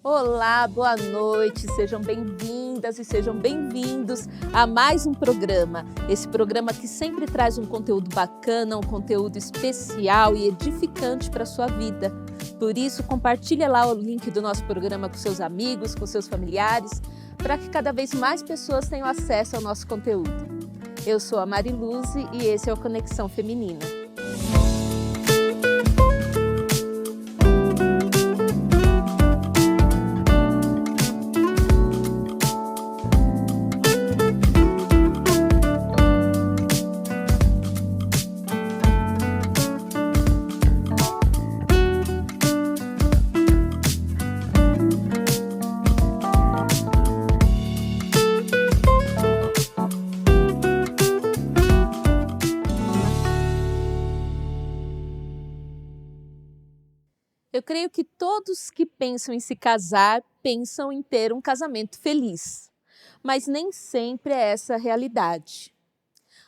Olá, boa noite, sejam bem-vindas e sejam bem-vindos a mais um programa. Esse programa que sempre traz um conteúdo bacana, um conteúdo especial e edificante para a sua vida. Por isso, compartilha lá o link do nosso programa com seus amigos, com seus familiares, para que cada vez mais pessoas tenham acesso ao nosso conteúdo. Eu sou a Mariluze e esse é o Conexão Feminina. Eu creio que todos que pensam em se casar, pensam em ter um casamento feliz. Mas nem sempre é essa a realidade.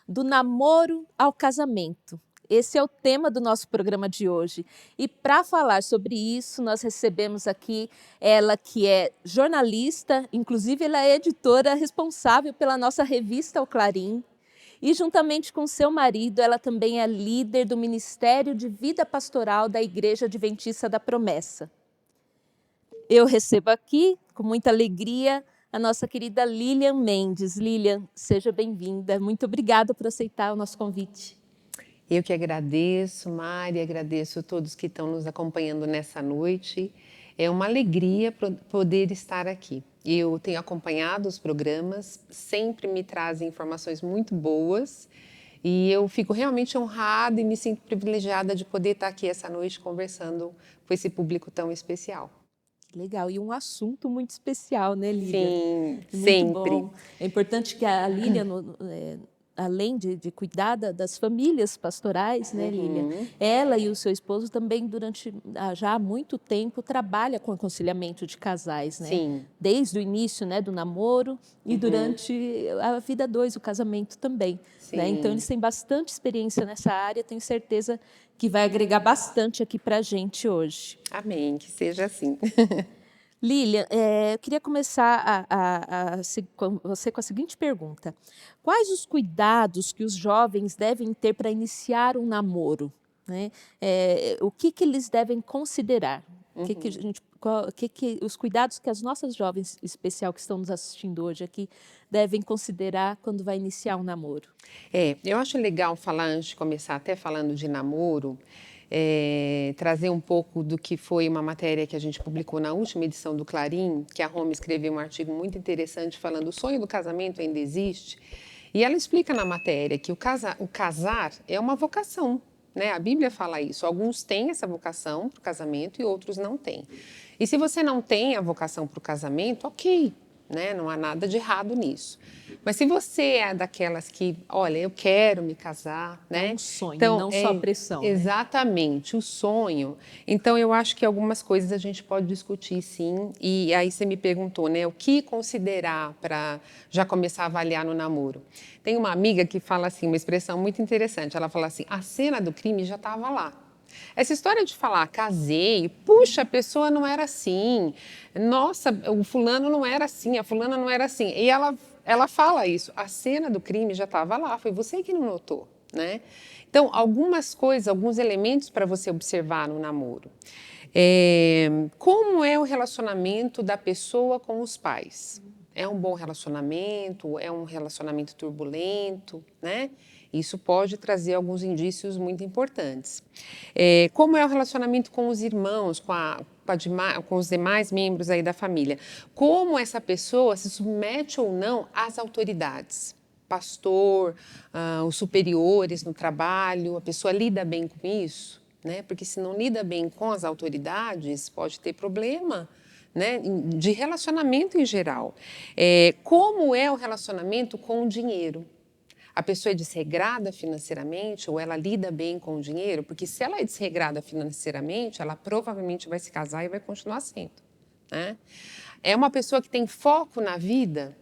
Do namoro ao casamento. Esse é o tema do nosso programa de hoje. E para falar sobre isso, nós recebemos aqui ela que é jornalista, inclusive ela é editora responsável pela nossa revista O Clarim. E juntamente com seu marido, ela também é líder do Ministério de Vida Pastoral da Igreja Adventista da Promessa. Eu recebo aqui, com muita alegria, a nossa querida Lilian Mendes. Lilian, seja bem-vinda. Muito obrigada por aceitar o nosso convite. Eu que agradeço, Mari, agradeço a todos que estão nos acompanhando nessa noite. É uma alegria poder estar aqui. Eu tenho acompanhado os programas, sempre me trazem informações muito boas e eu fico realmente honrada e me sinto privilegiada de poder estar aqui essa noite conversando com esse público tão especial. Legal, e um assunto muito especial, né, Lilian? Sim, Muito sempre. bom. É importante que a Lilian, além de cuidar das famílias pastorais, né, Lilian, ela e o seu esposo também durante já há muito tempo trabalha com aconselhamento de casais, né? Sim. Desde o início, né, do namoro e durante a vida dois, o casamento também. Né? Então eles têm bastante experiência nessa área, tenho certeza que vai agregar bastante aqui para a gente hoje. Amém, que seja assim. Lilian, eu queria começar com você com a seguinte pergunta. Quais os cuidados que os jovens devem ter para iniciar um namoro? Né? O que eles devem considerar? Os cuidados que as nossas jovens, em especial que estão nos assistindo hoje aqui, devem considerar quando vai iniciar um namoro? Eu acho legal falar, antes de começar até falando de namoro, trazer um pouco do que foi uma matéria que a gente publicou na última edição do Clarim, que a Roma escreveu um artigo muito interessante falando o sonho do casamento ainda existe. E ela explica na matéria que o casar é uma vocação, né? A Bíblia fala isso. Alguns têm essa vocação para o casamento e outros não têm. E se você não tem a vocação para o casamento, ok, né? Não há nada de errado nisso. Mas se você é daquelas que, olha, eu quero me casar, né? É um sonho, Então, não só pressão. Exatamente, o sonho. Então, eu acho que algumas coisas a gente pode discutir, sim. E aí você me perguntou, né? O que considerar para já começar a avaliar no namoro? Tem uma amiga que fala assim, uma expressão muito interessante. Ela fala assim, a cena do crime já estava lá. Essa história de falar, casei, puxa, a pessoa não era assim, nossa, o fulano não era assim, a fulana não era assim. E ela fala isso, a cena do crime já estava lá, foi você que não notou, né? Então, algumas coisas, alguns elementos para você observar no namoro. Como é o relacionamento da pessoa com os pais? É um bom relacionamento? É um relacionamento turbulento, né? Isso pode trazer alguns indícios muito importantes. Como é o relacionamento com os irmãos, com os demais membros aí da família? Como essa pessoa se submete ou não às autoridades? Pastor, os superiores no trabalho, a pessoa lida bem com isso? Né? Porque se não lida bem com as autoridades, pode ter problema, né? De relacionamento em geral. Como é o relacionamento com o dinheiro? A pessoa é desregrada financeiramente ou ela lida bem com o dinheiro? Porque se ela é desregrada financeiramente, ela provavelmente vai se casar e vai continuar sendo, né? É uma pessoa que tem foco na vida,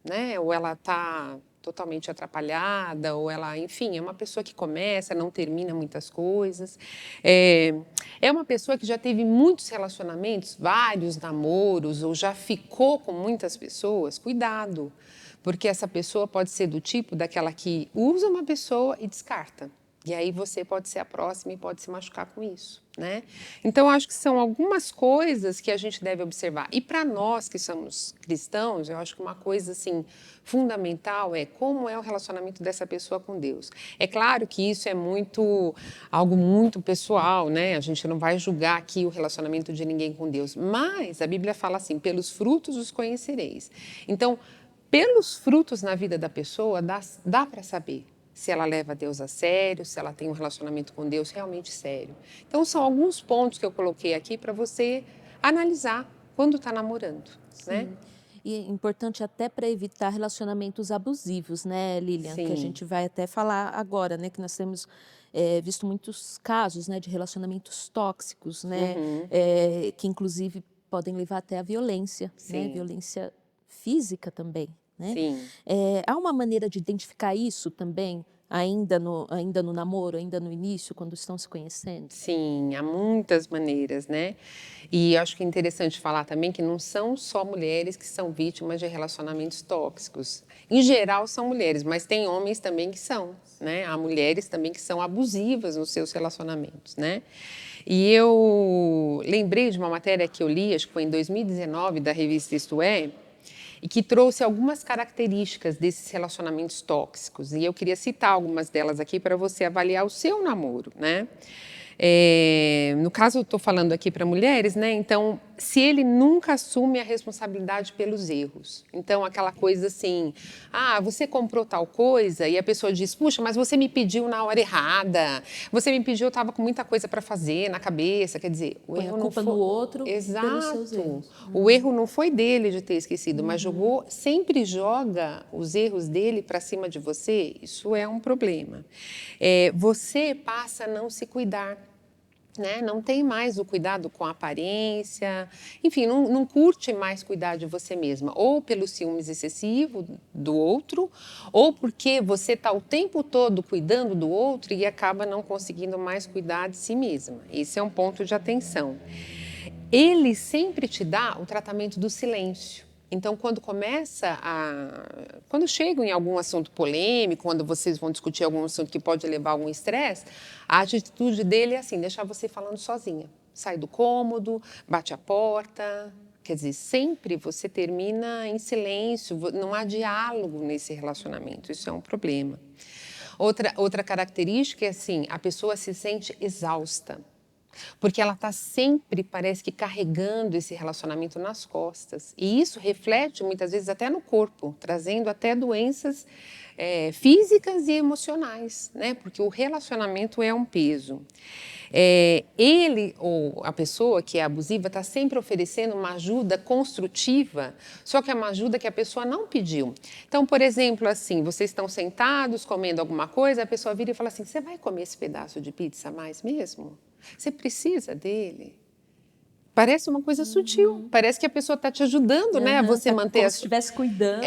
né? Ou ela está totalmente atrapalhada, ou ela, enfim, é uma pessoa que começa, não termina muitas coisas. É uma pessoa que já teve muitos relacionamentos, vários namoros, ou já ficou com muitas pessoas. Cuidado, porque essa pessoa pode ser do tipo daquela que usa uma pessoa e descarta. E aí você pode ser a próxima e pode se machucar com isso, né? Então, acho que são algumas coisas que a gente deve observar. E para nós que somos cristãos, eu acho que uma coisa, assim, fundamental é como é o relacionamento dessa pessoa com Deus. É claro que isso é algo muito pessoal, né? A gente não vai julgar aqui o relacionamento de ninguém com Deus. Mas a Bíblia fala assim, pelos frutos os conhecereis. Então, pelos frutos na vida da pessoa, dá para saber se ela leva Deus a sério, se ela tem um relacionamento com Deus realmente sério. Então, são alguns pontos que eu coloquei aqui para você analisar quando está namorando, né? Sim. E é importante até para evitar relacionamentos abusivos, né, Lilian? Que a Sim. gente vai até falar agora, né? Que nós temos visto muitos casos, né, de relacionamentos tóxicos, né? Uhum. Que inclusive podem levar até a violência, né? Sim. Violência física também, né? Sim. Há uma maneira de identificar isso também, ainda no namoro, ainda no início, quando estão se conhecendo? Sim, há muitas maneiras, né? E acho que é interessante falar também que não são só mulheres que são vítimas de relacionamentos tóxicos. Em geral são mulheres, mas tem homens também que são, né? Há mulheres também que são abusivas nos seus relacionamentos, né? E eu lembrei de uma matéria que eu li, acho que foi em 2019, da revista Isto É, e que trouxe algumas características desses relacionamentos tóxicos. E eu queria citar algumas delas aqui para você avaliar o seu namoro, né? No caso, eu estou falando aqui para mulheres, né? Então, se ele nunca assume a responsabilidade pelos erros. Então, aquela coisa assim, você comprou tal coisa e a pessoa diz, puxa, mas você me pediu na hora errada, você me pediu, eu estava com muita coisa para fazer na cabeça. Quer dizer, o Põe a erro não culpa no foi... outro pelos seus Exato. erros. O erro não foi dele de ter esquecido, mas sempre joga os erros dele para cima de você. Isso é um problema. Você passa a não se cuidar. Né? Não tem mais o cuidado com a aparência, enfim, não curte mais cuidar de você mesma, ou pelo ciúmes excessivo do outro, ou porque você está o tempo todo cuidando do outro e acaba não conseguindo mais cuidar de si mesma. Esse é um ponto de atenção. Ele sempre te dá o tratamento do silêncio. Então, quando chegam em algum assunto polêmico, quando vocês vão discutir algum assunto que pode levar a algum estresse, a atitude dele é assim, deixar você falando sozinha. Sai do cômodo, bate a porta. Quer dizer, sempre você termina em silêncio, não há diálogo nesse relacionamento. Isso é um problema. Outra característica é assim, a pessoa se sente exausta. Porque ela está sempre, parece que, carregando esse relacionamento nas costas. E isso reflete, muitas vezes, até no corpo, trazendo até doenças físicas e emocionais, né? Porque o relacionamento é um peso. Ele ou a pessoa que é abusiva está sempre oferecendo uma ajuda construtiva, só que é uma ajuda que a pessoa não pediu. Então, por exemplo, assim, vocês estão sentados comendo alguma coisa, a pessoa vira e fala assim, você vai comer esse pedaço de pizza a mais mesmo? Você precisa dele? Parece uma coisa sutil, parece que a pessoa está te ajudando, né, a você Tá manter como a se estivesse cuidando.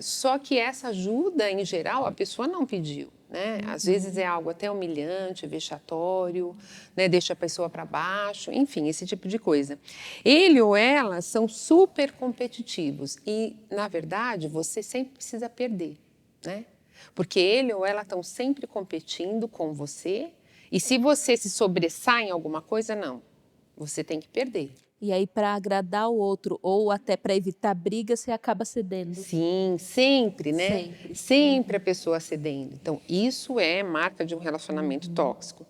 só que essa ajuda, em geral, a pessoa não pediu, né? Às vezes é algo até humilhante, vexatório, né? Deixa a pessoa para baixo, enfim, esse tipo de coisa. Ele ou ela são super competitivos e, na verdade, você sempre precisa perder, né? Porque ele ou ela estão sempre competindo com você e se você se sobressai em alguma coisa, não. Você tem que perder. E aí, para agradar o outro ou até para evitar briga, você acaba cedendo. Sim, sempre, né? Sempre. Sempre a pessoa cedendo. Então, isso é marca de um relacionamento tóxico.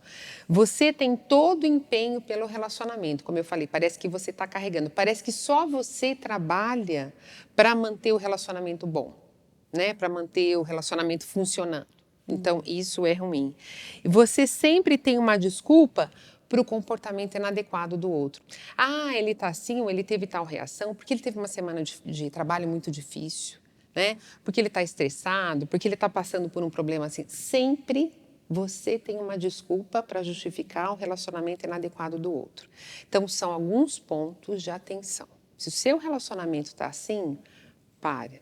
Você tem todo o empenho pelo relacionamento, como eu falei, parece que você está carregando, parece que só você trabalha para manter o relacionamento bom, né? Para manter o relacionamento funcionando. Então, isso é ruim. E você sempre tem uma desculpa para o comportamento inadequado do outro. Ele está assim, ou ele teve tal reação, porque ele teve uma semana de trabalho muito difícil, né? Porque ele está estressado, porque ele está passando por um problema assim. Sempre você tem uma desculpa para justificar o relacionamento inadequado do outro. Então, são alguns pontos de atenção. Se o seu relacionamento está assim, pare.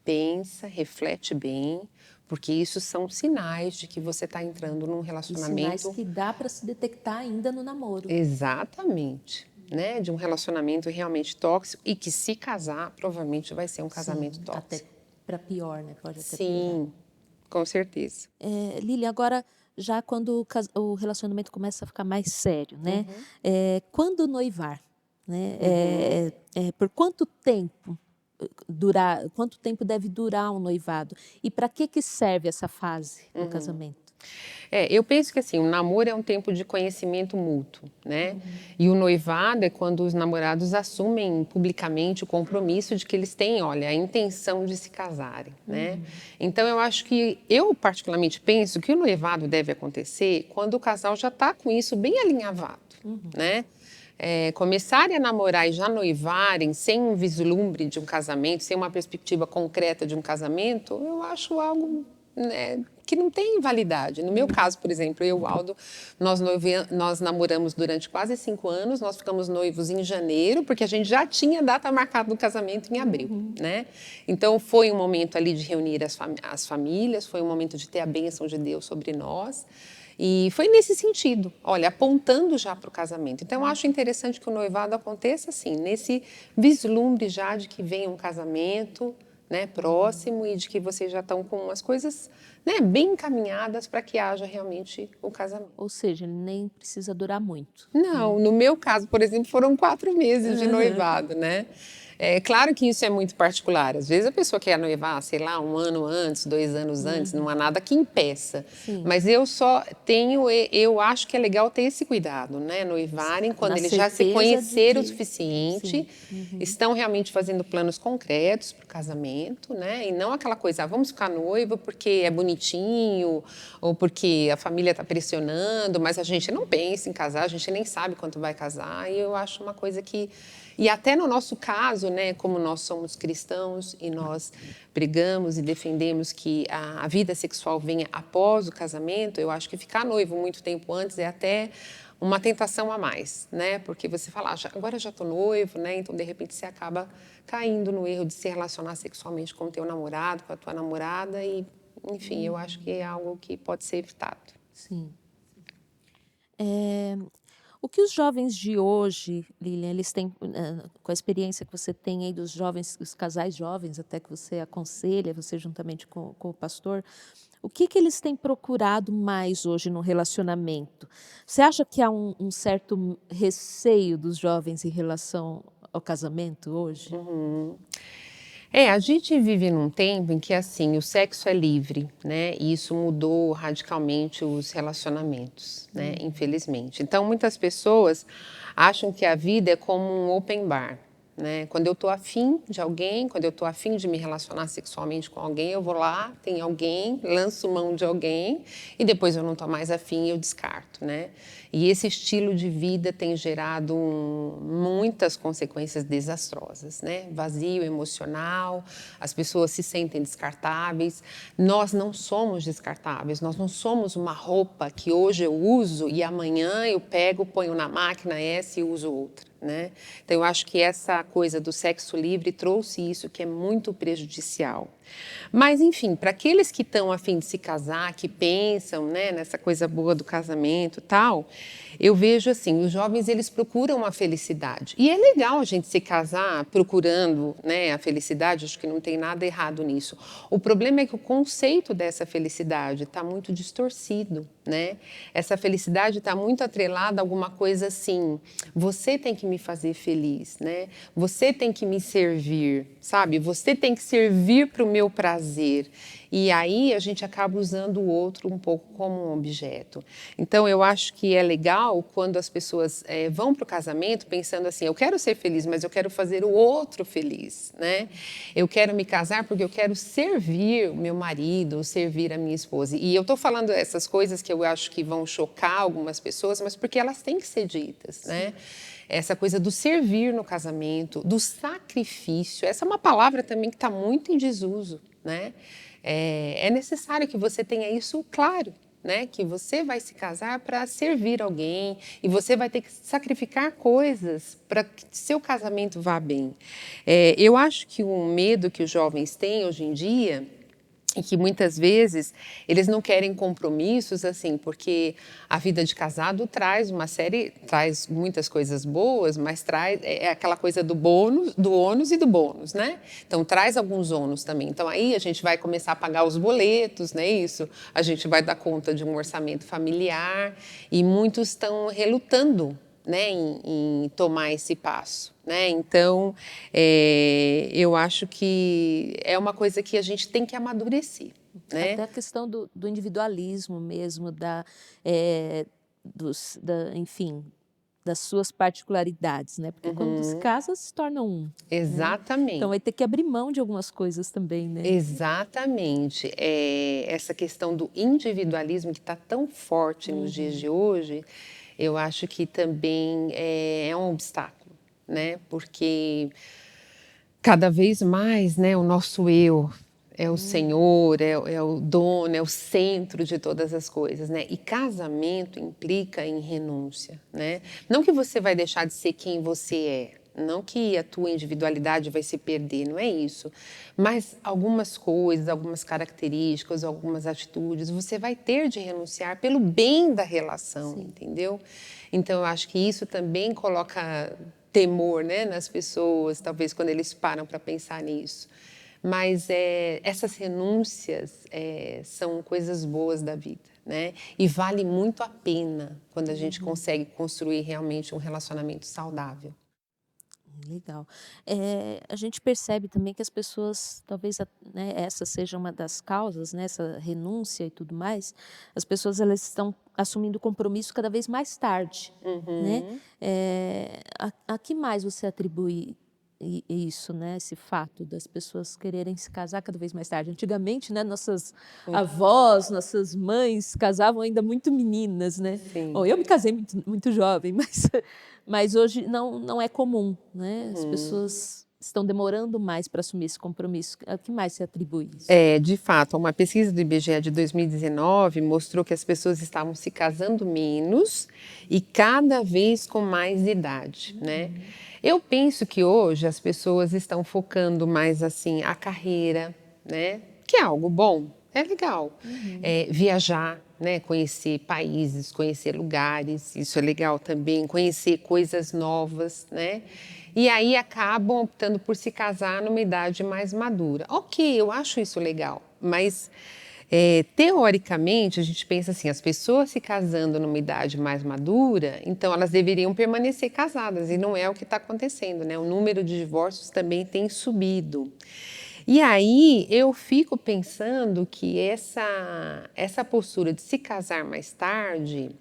pensa, reflete bem, porque isso são sinais de que você está entrando num E relacionamento. sinais que dá para se detectar ainda no namoro. Exatamente, né? De um relacionamento realmente tóxico e que, se casar, provavelmente vai ser um casamento Sim, tóxico. até para pior, né? Pode até piorar. Sim, com certeza. Lili, agora, já quando o relacionamento começa a ficar mais sério, né? Quando noivar, né? Por quanto tempo quanto tempo deve durar um noivado? E para que serve essa fase do casamento? Eu penso que assim, o namoro é um tempo de conhecimento mútuo, né? E o noivado é quando os namorados assumem publicamente o compromisso de que eles têm, olha, a intenção de se casarem, né? Então eu particularmente penso que o noivado deve acontecer quando o casal já está com isso bem alinhavado, né? Começarem a namorar e já noivarem sem um vislumbre de um casamento, sem uma perspectiva concreta de um casamento, eu acho algo, né, que não tem validade. No meu caso, por exemplo, eu e o Aldo, nós namoramos durante quase 5 anos, nós ficamos noivos em janeiro, porque a gente já tinha data marcada do casamento em abril, né? Então foi um momento ali de reunir as famílias, foi um momento de ter a bênção de Deus sobre nós. E foi nesse sentido, olha, apontando já para o casamento. Então, eu acho interessante que o noivado aconteça assim, nesse vislumbre já de que vem um casamento, né, próximo e de que vocês já estão com as coisas, né, bem encaminhadas para que haja realmente o casamento. Ou seja, ele nem precisa durar muito. Não, no meu caso, por exemplo, foram 4 meses de noivado, né? É claro que isso é muito particular. Às vezes a pessoa quer noivar, sei lá, 1 ano antes, 2 anos antes, não há nada que impeça. Sim. Mas eu acho que é legal ter esse cuidado, né? Noivarem quando Na eles já se certeza conheceram o de que- suficiente, estão realmente fazendo planos concretos para o casamento, né? E não aquela coisa, vamos ficar noivo porque é bonitinho ou porque a família está pressionando, mas a gente não pensa em casar, a gente nem sabe quanto vai casar. E eu acho uma coisa que... E até no nosso caso, né, como nós somos cristãos e nós pregamos e defendemos que a vida sexual venha após o casamento, eu acho que ficar noivo muito tempo antes é até uma tentação a mais, né? Porque você fala, agora eu já estou noivo, né? Então, de repente, você acaba caindo no erro de se relacionar sexualmente com o teu namorado, com a tua namorada e, enfim, eu acho que é algo que pode ser evitado. Sim. O que os jovens de hoje, Lilian, eles têm, com a experiência que você tem aí dos jovens, os casais jovens, até que você aconselha, você juntamente com o pastor, o que eles têm procurado mais hoje no relacionamento? Você acha que há um certo receio dos jovens em relação ao casamento hoje? A gente vive num tempo em que, assim, o sexo é livre, né? E isso mudou radicalmente os relacionamentos, né? Infelizmente. Então, muitas pessoas acham que a vida é como um open bar, né? Quando eu tô afim de alguém, quando eu tô afim de me relacionar sexualmente com alguém, eu vou lá, tem alguém, lanço mão de alguém e depois eu não tô mais afim e eu descarto, né? E esse estilo de vida tem gerado muitas consequências desastrosas, né? Vazio emocional, as pessoas se sentem descartáveis. Nós não somos descartáveis, nós não somos uma roupa que hoje eu uso e amanhã eu pego, ponho na máquina essa e uso outra, né? Então eu acho que essa coisa do sexo livre trouxe isso que é muito prejudicial. Mas, enfim, para aqueles que estão a fim de se casar, que pensam, né, nessa coisa boa do casamento e tal, eu vejo assim, os jovens eles procuram a felicidade. E é legal a gente se casar procurando, né, a felicidade, acho que não tem nada errado nisso. O problema é que o conceito dessa felicidade está muito distorcido, né? Essa felicidade está muito atrelada a alguma coisa assim, você tem que me fazer feliz, né? Você tem que me servir, sabe? Você tem que servir para o meu prazer. E aí a gente acaba usando o outro um pouco como um objeto. Então eu acho que é legal quando as pessoas vão para o casamento pensando assim, eu quero ser feliz, mas eu quero fazer o outro feliz, né? Eu quero me casar porque eu quero servir o meu marido, servir a minha esposa. E eu estou falando essas coisas que eu acho que vão chocar algumas pessoas, mas porque elas têm que ser ditas, né? Essa coisa do servir no casamento, do sacrifício, essa é uma palavra também que está muito em desuso, né? É necessário que você tenha isso claro, né, que você vai se casar para servir alguém e você vai ter que sacrificar coisas para que seu casamento vá bem. Eu acho que o medo que os jovens têm hoje em dia e que muitas vezes eles não querem compromissos assim, porque a vida de casado traz muitas coisas boas, mas traz aquela coisa do bônus, do ônus e do bônus, né? Então traz alguns ônus também. Então aí a gente vai começar a pagar os boletos, né? Isso, a gente vai dar conta de um orçamento familiar e muitos estão relutando, né, em tomar esse passo, né? Então, eu acho que é uma coisa que a gente tem que amadurecer, Até né? a questão do individualismo mesmo, enfim, das suas particularidades, né? Porque quando se casa, se torna um, né? Então vai Exatamente. ter que abrir mão de algumas coisas também, né? Exatamente. Essa questão do individualismo que está tão forte nos dias de hoje, eu acho que também é um obstáculo, né? Porque cada vez mais, né, o nosso eu é o Senhor, é o dono, é o centro de todas as coisas, né? E casamento implica em renúncia, né? Não que você vai deixar de ser quem você é, não que a tua individualidade vai se perder, não é isso. Mas algumas coisas, algumas características, algumas atitudes, você vai ter de renunciar pelo bem da relação, Sim. entendeu? Então, eu acho que isso também coloca temor, né, nas pessoas, talvez quando eles param para pensar nisso. Mas essas renúncias são coisas boas da vida, né? E vale muito a pena quando a gente consegue construir realmente um relacionamento saudável. Legal. A gente percebe também que as pessoas, talvez, né, essa seja uma das causas, né, essa renúncia e tudo mais, as pessoas elas estão assumindo compromisso cada vez mais tarde, né? Uhum. A que mais você atribui isso, né, esse fato das pessoas quererem se casar cada vez mais tarde? Antigamente, né, nossas avós, nossas mães casavam ainda muito meninas, né? Bom, Sim. eu me casei muito jovem, mas hoje não é comum, né? As pessoas estão demorando mais para assumir esse compromisso. A que mais se atribui isso? De fato, uma pesquisa do IBGE de 2019 mostrou que as pessoas estavam se casando menos e cada vez com mais idade, né? Eu penso que hoje as pessoas estão focando mais assim a carreira, né? Que é algo bom, é legal. Viajar, né? Conhecer países, conhecer lugares, isso é legal também. Conhecer coisas novas, né? E aí acabam optando por se casar numa idade mais madura. Ok, eu acho isso legal, mas teoricamente a gente pensa assim, as pessoas se casando numa idade mais madura, então elas deveriam permanecer casadas, e não é o que está acontecendo, né? O número de divórcios também tem subido. E aí eu fico pensando que essa postura de se casar mais tarde,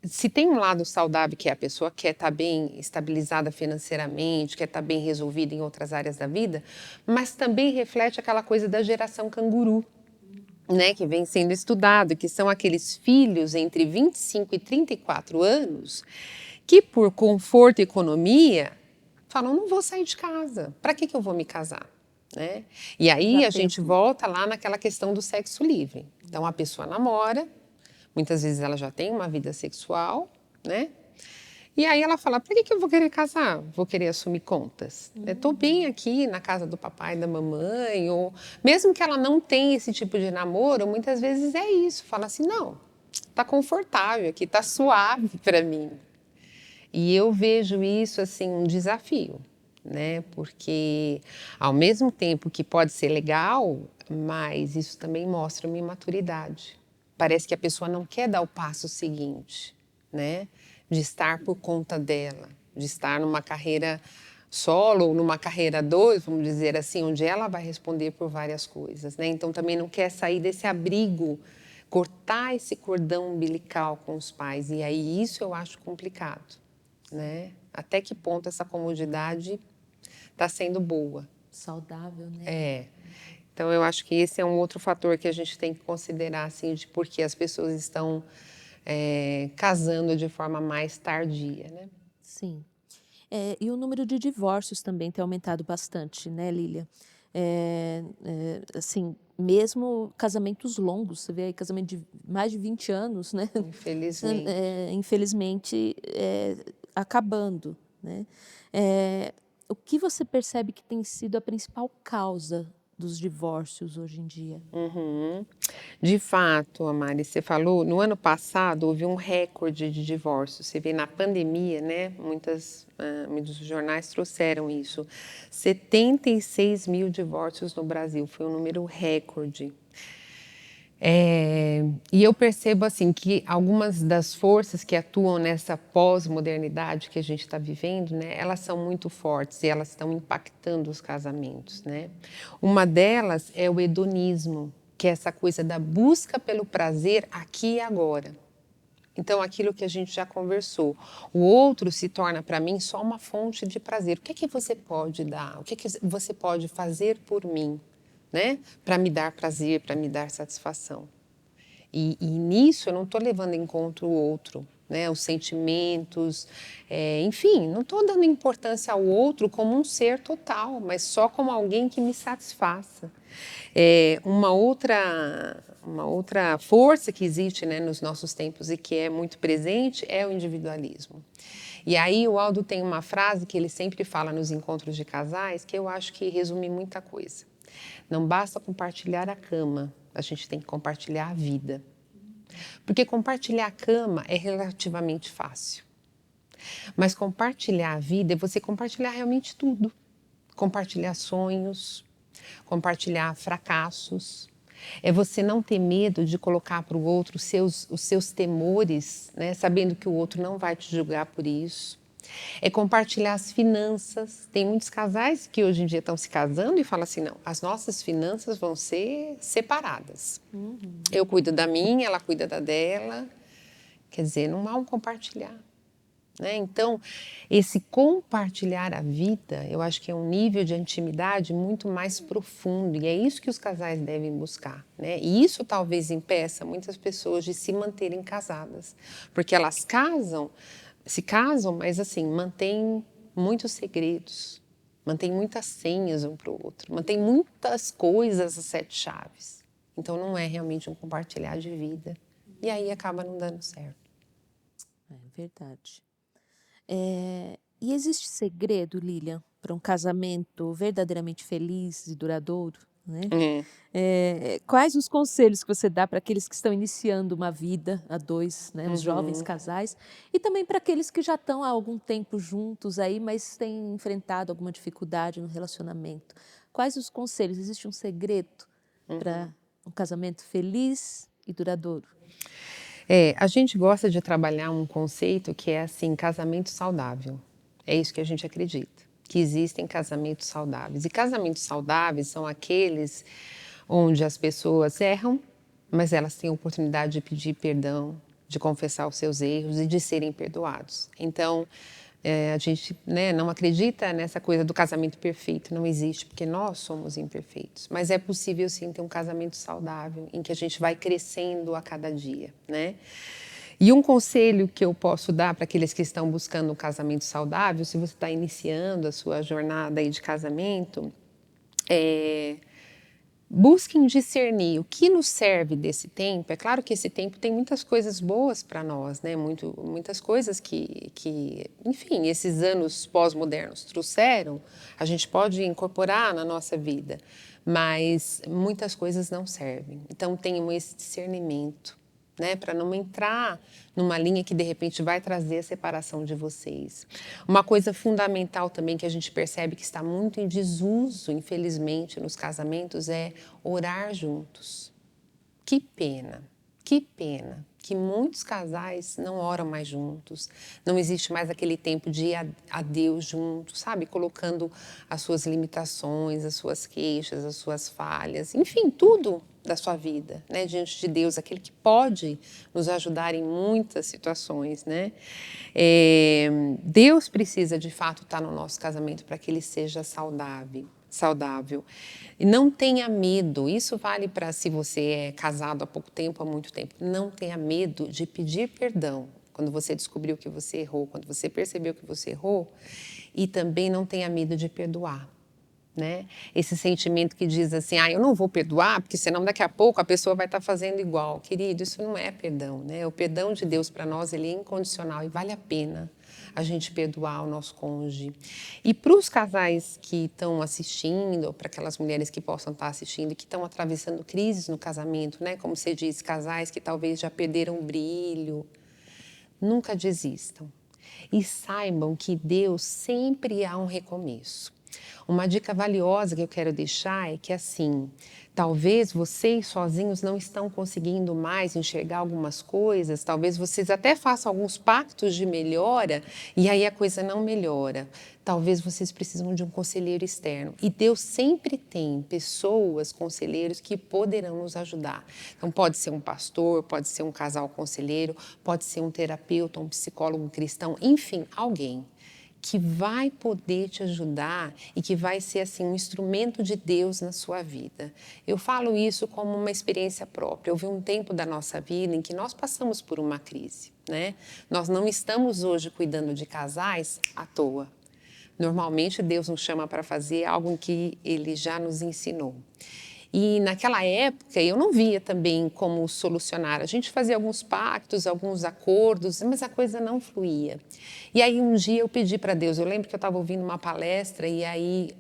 se tem um lado saudável, que é a pessoa quer estar bem estabilizada financeiramente, quer estar bem resolvida em outras áreas da vida, mas também reflete aquela coisa da geração canguru, né, que vem sendo estudado, que são aqueles filhos entre 25 e 34 anos que, por conforto e economia, falam: não vou sair de casa, para que eu vou me casar? Né? E aí a gente volta lá naquela questão do sexo livre. Então a pessoa namora, muitas vezes ela já tem uma vida sexual, né? E aí ela fala: para que eu vou querer casar? Vou querer assumir contas? Estou bem aqui na casa do papai e da mamãe, ou mesmo que ela não tenha esse tipo de namoro, muitas vezes é isso. Fala assim: não, tá confortável aqui, tá suave para mim. E eu vejo isso assim um desafio, né? Porque ao mesmo tempo que pode ser legal, mas isso também mostra uma imaturidade. Parece que a pessoa não quer dar o passo seguinte, né? De estar por conta dela, de estar numa carreira solo ou numa carreira dois, vamos dizer assim, onde ela vai responder por várias coisas, né? Então também não quer sair desse abrigo, cortar esse cordão umbilical com os pais. E aí isso eu acho complicado, né? Até que ponto essa comodidade está sendo boa? Saudável, né? Então eu acho que esse é um outro fator que a gente tem que considerar, assim, de por que as pessoas estão casando de forma mais tardia, né? Sim. E o número de divórcios também tem aumentado bastante, né, Lília? Assim, mesmo casamentos longos, você vê aí casamento de mais de 20 anos, né? Infelizmente. Infelizmente, acabando, né? O que você percebe que tem sido a principal causa dos divórcios hoje em dia? Uhum. De fato, Amari, você falou, no ano passado houve um recorde de divórcios. Você vê na pandemia, né? Muitos jornais trouxeram isso. 76 mil divórcios no Brasil, foi um número recorde. E eu percebo assim que algumas das forças que atuam nessa pós-modernidade que a gente está vivendo, né, elas são muito fortes e elas estão impactando os casamentos, né? Uma delas é o hedonismo, que é essa coisa da busca pelo prazer aqui e agora. Então, aquilo que a gente já conversou, o outro se torna para mim só uma fonte de prazer. O que é que você pode dar? O que é que você pode fazer por mim, né? Para me dar prazer, para me dar satisfação. E nisso eu não estou levando em conta o outro, né? Os sentimentos, enfim, não estou dando importância ao outro como um ser total, mas só como alguém que me satisfaça. Uma outra força que existe, né, nos nossos tempos e que é muito presente é o individualismo. E aí o Aldo tem uma frase que ele sempre fala nos encontros de casais que eu acho que resume muita coisa. Não basta compartilhar a cama, a gente tem que compartilhar a vida. Porque compartilhar a cama é relativamente fácil. Mas compartilhar a vida é você compartilhar realmente tudo. Compartilhar sonhos, compartilhar fracassos. É você não ter medo de colocar para o outro os seus temores, né? Sabendo que o outro não vai te julgar por isso. É compartilhar as finanças. Tem muitos casais que hoje em dia estão se casando e falam assim, não, as nossas finanças vão ser separadas. Eu cuido da minha, ela cuida da dela. Quer dizer, não há um compartilhar. Né? Então, esse compartilhar a vida, eu acho que é um nível de intimidade muito mais profundo e é isso que os casais devem buscar. Né? E isso talvez impeça muitas pessoas de se manterem casadas, porque elas se casam, mas assim, mantêm muitos segredos, mantêm muitas senhas um para o outro, mantêm muitas coisas a 7 chaves. Então, não é realmente um compartilhar de vida. E aí acaba não dando certo. É verdade. E existe segredo, Lilian, para um casamento verdadeiramente feliz e duradouro, né? Quais os conselhos que você dá para aqueles que estão iniciando uma vida a dois, né, os jovens casais, e também para aqueles que já estão há algum tempo juntos aí, mas têm enfrentado alguma dificuldade no relacionamento? Quais os conselhos? Existe um segredo para um casamento feliz e duradouro? A gente gosta de trabalhar um conceito que é assim, casamento saudável. É isso que a gente acredita, que existem casamentos saudáveis. E casamentos saudáveis são aqueles onde as pessoas erram, mas elas têm a oportunidade de pedir perdão, de confessar os seus erros e de serem perdoados. Então, a gente, né, não acredita nessa coisa do casamento perfeito, não existe, porque nós somos imperfeitos. Mas é possível sim ter um casamento saudável, em que a gente vai crescendo a cada dia, né? E um conselho que eu posso dar para aqueles que estão buscando um casamento saudável, se você está iniciando a sua jornada aí de casamento, busquem discernir o que nos serve desse tempo. É claro que esse tempo tem muitas coisas boas para nós, né? Muitas coisas enfim, esses anos pós-modernos trouxeram, a gente pode incorporar na nossa vida, mas muitas coisas não servem. Então, tenham esse discernimento, né, para não entrar numa linha que de repente vai trazer a separação de vocês. Uma coisa fundamental também que a gente percebe que está muito em desuso, infelizmente, nos casamentos é orar juntos. Que pena que muitos casais não oram mais juntos, não existe mais aquele tempo de ir a Deus juntos, sabe? Colocando as suas limitações, as suas queixas, as suas falhas, enfim, tudo da sua vida, né? Diante de Deus, aquele que pode nos ajudar em muitas situações, né? Deus precisa, de fato, estar no nosso casamento para que ele seja saudável. E não tenha medo, isso vale para se você é casado há pouco tempo, há muito tempo, não tenha medo de pedir perdão quando você descobriu que você errou, quando você percebeu que você errou, e também não tenha medo de perdoar. né? Esse sentimento que diz assim, eu não vou perdoar, porque senão daqui a pouco a pessoa vai estar fazendo igual. Querido, isso não é perdão, né? O perdão de Deus para nós, ele é incondicional e vale a pena a gente perdoar o nosso cônjuge. E para os casais que estão assistindo, ou para aquelas mulheres que possam estar assistindo e que estão atravessando crises no casamento, né? Como você disse, casais que talvez já perderam o brilho, nunca desistam. E saibam que Deus sempre há um recomeço. Uma dica valiosa que eu quero deixar é que, assim, talvez vocês sozinhos não estão conseguindo mais enxergar algumas coisas, talvez vocês até façam alguns pactos de melhora e aí a coisa não melhora. Talvez vocês precisam de um conselheiro externo. E Deus sempre tem pessoas, conselheiros, que poderão nos ajudar. Então, pode ser um pastor, pode ser um casal conselheiro, pode ser um terapeuta, um psicólogo cristão, enfim, alguém que vai poder te ajudar e que vai ser assim um instrumento de Deus na sua vida. Eu falo isso como uma experiência própria. Houve um tempo da nossa vida em que nós passamos por uma crise, né? Nós não estamos hoje cuidando de casais à toa. Normalmente Deus nos chama para fazer algo que Ele já nos ensinou. E naquela época eu não via também como solucionar. A gente fazia alguns pactos, alguns acordos, mas a coisa não fluía. E aí um dia eu pedi para Deus, eu lembro que eu estava ouvindo uma palestra e aí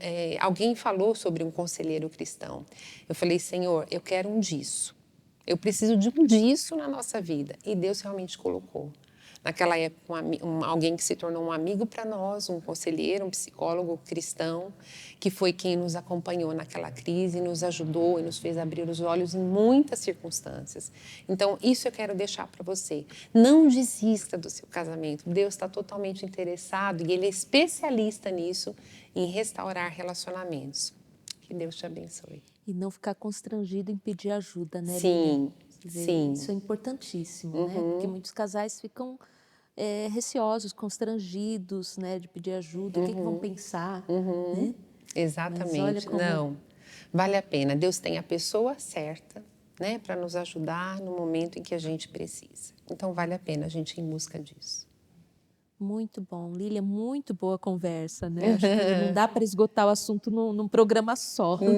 alguém falou sobre um conselheiro cristão. Eu falei, Senhor, eu quero um disso. Eu preciso de um disso na nossa vida. E Deus realmente colocou. Naquela época, alguém que se tornou um amigo para nós, um conselheiro, um psicólogo cristão, que foi quem nos acompanhou naquela crise, nos ajudou e nos fez abrir os olhos em muitas circunstâncias. Então, isso eu quero deixar para você. Não desista do seu casamento. Deus está totalmente interessado e Ele é especialista nisso, em restaurar relacionamentos. Que Deus te abençoe. E não ficar constrangido em pedir ajuda, né, Sim, Lívia? sim. Isso é importantíssimo, né? Porque muitos casais ficam receosos, constrangidos, né, de pedir ajuda. O que vão pensar, né? Exatamente. Mas olha como... Não, vale a pena. Deus tem a pessoa certa, né, para nos ajudar no momento em que a gente precisa. Então, vale a pena a gente ir em busca disso. Muito bom. Lília, muito boa conversa, né? Acho que não dá para esgotar o assunto num programa só. Não.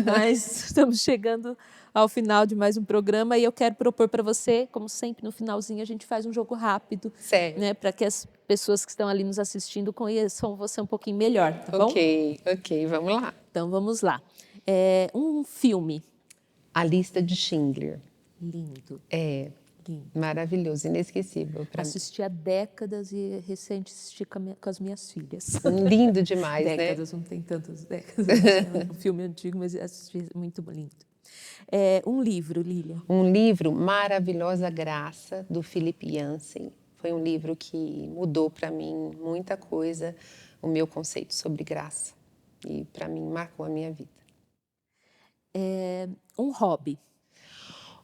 Mas estamos chegando ao final de mais um programa e eu quero propor para você, como sempre, no finalzinho a gente faz um jogo rápido, Certo. né? Para que as pessoas que estão ali nos assistindo conheçam você um pouquinho melhor, tá bom? Ok, vamos lá. Então vamos lá. Um filme. A Lista de Schindler. Lindo. É Lindo. maravilhoso, inesquecível para mim. Assisti há décadas e recente assisti com as minhas filhas. Lindo demais, Décadas, né? não tem tantas décadas. É um filme antigo, mas assisti muito lindo. Um livro, Lília. Um livro, Maravilhosa Graça, do Philip Yancey. Foi um livro que mudou para mim muita coisa, o meu conceito sobre graça. E para mim marcou a minha vida. Um hobby.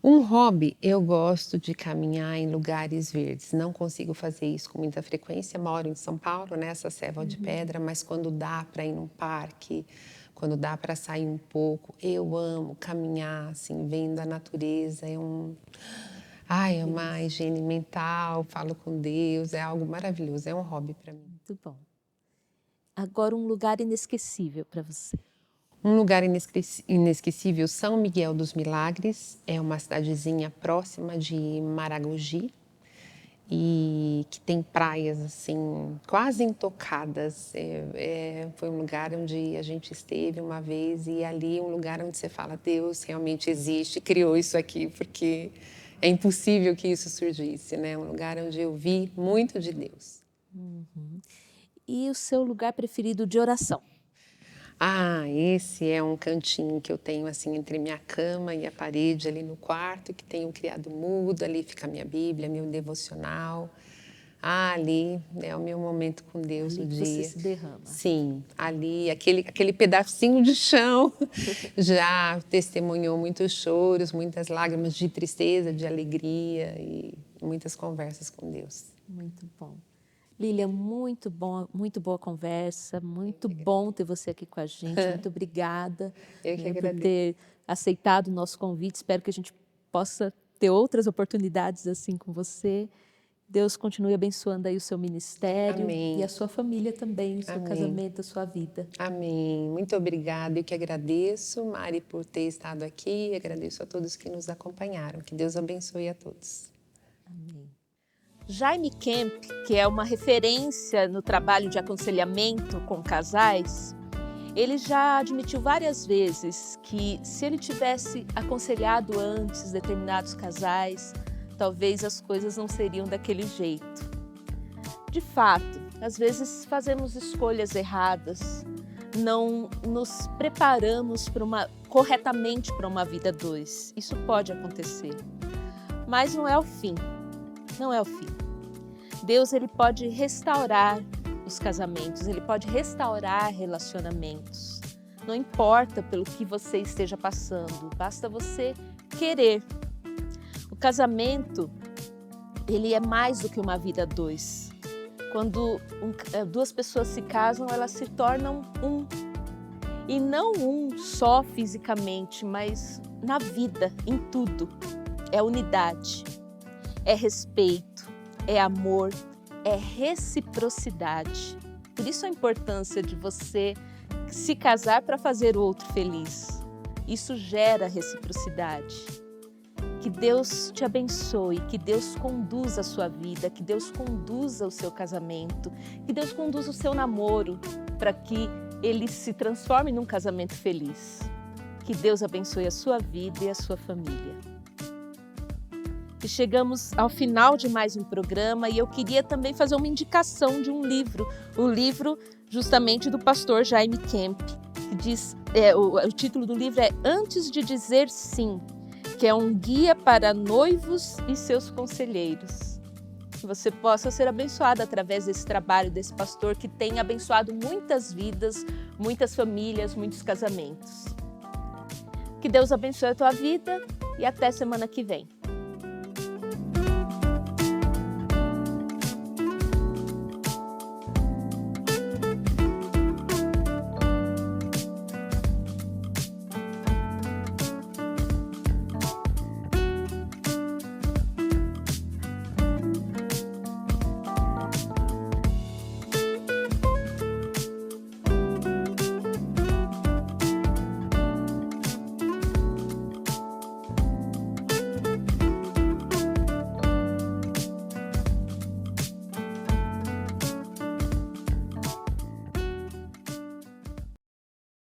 Um hobby, eu gosto de caminhar em lugares verdes. Não consigo fazer isso com muita frequência. Moro em São Paulo, nessa selva de pedra, mas quando dá para ir num parque, quando dá para sair um pouco, eu amo caminhar, assim, vendo a natureza. É uma higiene mental, falo com Deus, é algo maravilhoso, é um hobby para mim. Muito bom. Agora, um lugar inesquecível para você. Um lugar inesquecível, São Miguel dos Milagres, é uma cidadezinha próxima de Maragogi e que tem praias assim quase intocadas. Foi um lugar onde a gente esteve uma vez e ali é um lugar onde você fala, Deus realmente existe, criou isso aqui, porque é impossível que isso surgisse, né? Um lugar onde eu vi muito de Deus. E o seu lugar preferido de oração? Esse é um cantinho que eu tenho assim entre minha cama e a parede ali no quarto, que tem um criado mudo, ali fica a minha Bíblia, meu devocional. Ali é o meu momento com Deus Ali do que você dia. se derrama. Sim, ali, aquele pedacinho de chão já testemunhou muitos choros, muitas lágrimas de tristeza, de alegria e muitas conversas com Deus. Muito bom. Lília, muito bom, muito boa conversa, muito bom ter você aqui com a gente, muito obrigada Eu que por agradeço. ter aceitado o nosso convite, espero que a gente possa ter outras oportunidades assim com você Deus continue abençoando aí o seu ministério Amém. e a sua família também, o seu Amém. casamento, a sua vida. Amém. Muito obrigada. Eu que agradeço, Mari, por ter estado aqui. Agradeço a todos que nos acompanharam. Que Deus abençoe a todos. Amém. Jaime Kemp, que é uma referência no trabalho de aconselhamento com casais, ele já admitiu várias vezes que se ele tivesse aconselhado antes determinados casais, talvez as coisas não seriam daquele jeito. De fato, às vezes fazemos escolhas erradas, não nos preparamos corretamente para uma vida a dois. Isso pode acontecer, mas não é o fim. Não é o fim. Deus, ele pode restaurar os casamentos, ele pode restaurar relacionamentos. Não importa pelo que você esteja passando, basta você querer. O casamento, ele é mais do que uma vida a dois. Quando duas pessoas se casam, elas se tornam um. E não um só fisicamente, mas na vida, em tudo. É unidade, é respeito, é amor, é reciprocidade. Por isso a importância de você se casar para fazer o outro feliz. Isso gera reciprocidade. Que Deus te abençoe, que Deus conduza a sua vida, que Deus conduza o seu casamento, que Deus conduza o seu namoro para que ele se transforme num casamento feliz. Que Deus abençoe a sua vida e a sua família. E chegamos ao final de mais um programa e eu queria também fazer uma indicação de um livro, o livro justamente do pastor Jaime Kemp, que diz, o título do livro é Antes de Dizer Sim, que é um guia para noivos e seus conselheiros. Que você possa ser abençoado através desse trabalho desse pastor que tem abençoado muitas vidas, muitas famílias, muitos casamentos. Que Deus abençoe a tua vida e até semana que vem.